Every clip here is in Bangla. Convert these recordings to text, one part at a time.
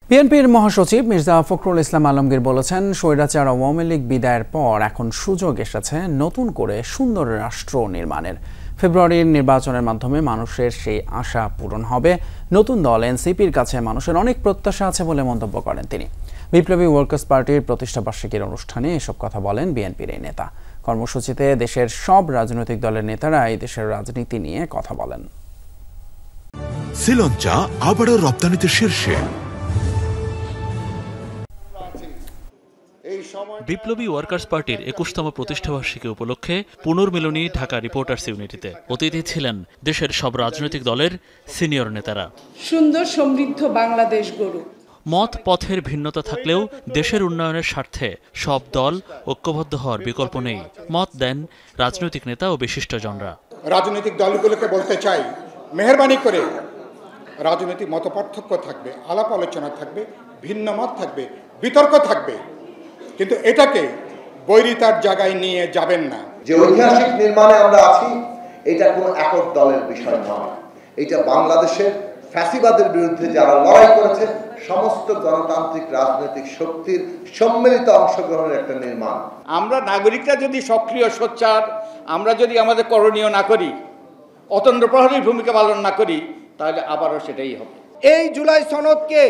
বিএনপির মহাসচিব মির্জা ফখরুল ইসলাম আলমগীর বলেছেন, স্বৈরাচার আওয়ামী লীগ বিদায়ের পর এখন সুযোগ এসেছে নতুন করে সুন্দর রাষ্ট্র নির্মাণের। ফেব্রুয়ারির নির্বাচনের মাধ্যমে মানুষের সেই আশা পূরণ হবে। নতুন দল এনসিপির কাছে মানুষের অনেক প্রত্যাশা আছে বলে মন্তব্য করেন তিনি। বিপ্লবী ওয়ার্কার্স পার্টির প্রতিষ্ঠাবার্ষিকীর অনুষ্ঠানে এসব কথা বলেন বিএনপির এই নেতা। কর্মসূচিতে দেশের সব রাজনৈতিক দলের নেতারা এই দেশের রাজনীতি নিয়ে কথা বলেন। শ্রীলঙ্কা আবারও রপ্তানিতে শীর্ষে। বিপ্লবী ওয়ার্কার্স পার্টির ২১তম প্রতিষ্ঠাবার্ষিকী উপলক্ষে পুনর্মিলনী ঢাকা রিপোর্টার্স ইউনিটিতে অতিথি ছিলেন দেশের সব রাজনৈতিক দলের সিনিয়র নেতারা। সুন্দর সমৃদ্ধ বাংলাদেশ গড়ুক। মত পথের ভিন্নতা থাকলেও দেশের উন্নয়নের স্বার্থে সব দল ঐক্যবদ্ধ হওয়ার বিকল্প নেই, মত দেন রাজনৈতিক নেতা ও বিশিষ্টজনরা। রাজনৈতিক দলগুলোকে বলতে চাই, মেহেরবানি করে রাজনৈতিক মতপার্থক্য থাকবে, আলাপ আলোচনা থাকবে, ভিন্ন মত থাকবে, বিতর্ক থাকবে, কিন্তু এটাকে বৈরিতার জায়গায় নিয়ে যাবেন না। যে ঐতিহাসিক নির্মাণে আমরা আছি, এটা কোনো একক দলের বিষয় নয়। এটা বাংলাদেশের ফ্যাসিবাদের বিরুদ্ধে যারা লড়াই করেছে সমস্ত গণতান্ত্রিক রাজনৈতিক শক্তির সম্মিলিত অংশগ্রহণের একটা নির্মাণ। আমরা নাগরিকরা যদি সক্রিয় সোচ্চার, আমরা যদি আমাদের করণীয় না করি, অতন্দ্র প্রহরীর ভূমিকা পালন না করি, তাহলে আবারও সেটাই হবে। এই জুলাই সনদকে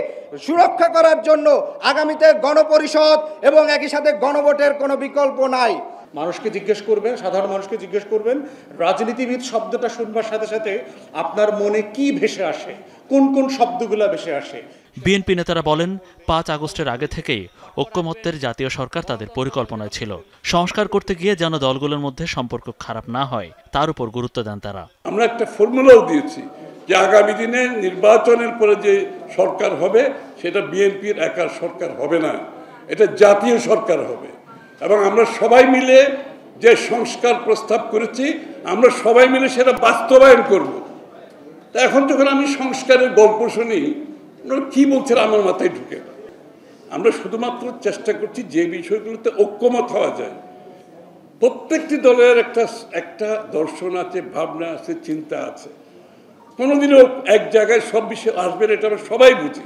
সুরক্ষা করার জন্য আগামীতে গণপরিষদ এবং একই সাথে গণভোটের কোনো বিকল্প নাই। মানুষকে জিজ্ঞেস করবেন, সাধারণ মানুষকে জিজ্ঞেস করবেন, রাজনীতিবিদ শব্দটা শুনবার সাথে সাথে আপনার মনে কি ভেসে আসে, কোন কোন শব্দগুলো ভেসে আসে। বিএনপি নেতারা বলেন, ৫ আগস্টের আগে থেকেই ঐক্যমত্যের জাতীয় সরকার তাদের পরিকল্পনায় ছিল। সংস্কার করতে গিয়ে যেন দলগুলোর মধ্যে সম্পর্ক খারাপ না হয় তার উপর গুরুত্ব দেন তারা। আমরা একটা ফর্মুলাও দিয়েছি যে আগামী দিনে নির্বাচনের পরে যে সরকার হবে সেটা বিএনপির একার সরকার হবে না, এটা জাতীয় সরকার হবে। এবং আমরা সবাই মিলে যে সংস্কার প্রস্তাব করেছি, আমরা সবাই মিলে সেটা বাস্তবায়ন করব। তা এখন যখন আমি সংস্কারের গল্প শুনি, ওনারা কী বলছেন আমার মাথায় ঢুকে না। আমরা শুধুমাত্র চেষ্টা করছি যে বিষয়গুলোতে ঐক্যমত হওয়া যায়। প্রত্যেকটি দলের একটা দর্শন আছে, ভাবনা আছে, চিন্তা আছে। কোনোদিনও এক জায়গায় সব বিষয় আসবে না, এটা আমরা সবাই বুঝি।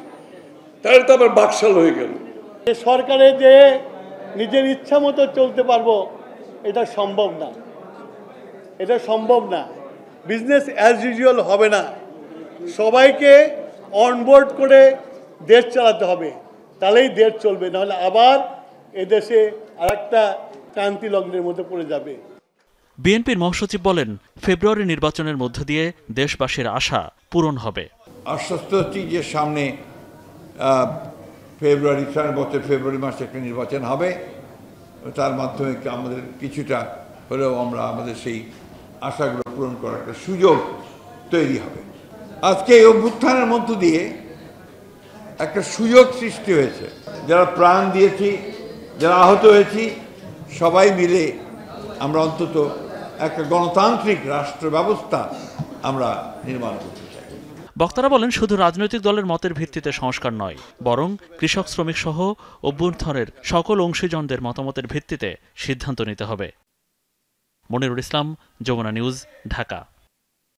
তাহলে তো আবার বাকশাল হয়ে গেল। সরকারে যে নিজের ইচ্ছা মতো চলতে পারবো, এটা সম্ভব না। এটা সম্ভব না। বিজনেস অ্যাজ ইউজুয়াল হবে না। সবাইকে অনবোর্ড করে দেশ চালাতে হবে, তাহলেই দেশ চলবে। নাহলে আবার এদেশে আরেকটা ক্রান্তি লগ্নের মধ্যে পড়ে যাবে। বিএনপির মহাসচিব বলেন, ফেব্রুয়ারি নির্বাচনের মধ্য দিয়ে দেশবাসীর আশা পূরণ হবে। আশ্বস্ত হচ্ছি যে সামনে ফেব্রুয়ারি মাসে একটা নির্বাচন হবে। তার মাধ্যমে আমাদের কিছুটা হলেও আমরা আমাদের সেই আশাগুলো পূরণ করার একটা সুযোগ তৈরি হবে। আজকে এই অভ্যুত্থানের মধ্য দিয়ে একটা সুযোগ সৃষ্টি হয়েছে। যারা প্রাণ দিয়েছি, যারা আহত হয়েছি, সবাই মিলে আমরা অন্তত একটা গণতান্ত্রিক রাষ্ট্র ব্যবস্থা আমরা নির্মাণ করতে চাই। বক্তারা বলেন, শুধু রাজনৈতিক দলের মতের ভিত্তিতে সংস্কার নয়, বরং কৃষক, শ্রমিক সহ অভ্যুত্থানের সকল অংশীজনদের মতামতের ভিত্তিতে সিদ্ধান্ত নিতে হবে। মনিরুল ইসলাম, যমুনা নিউজ, ঢাকা।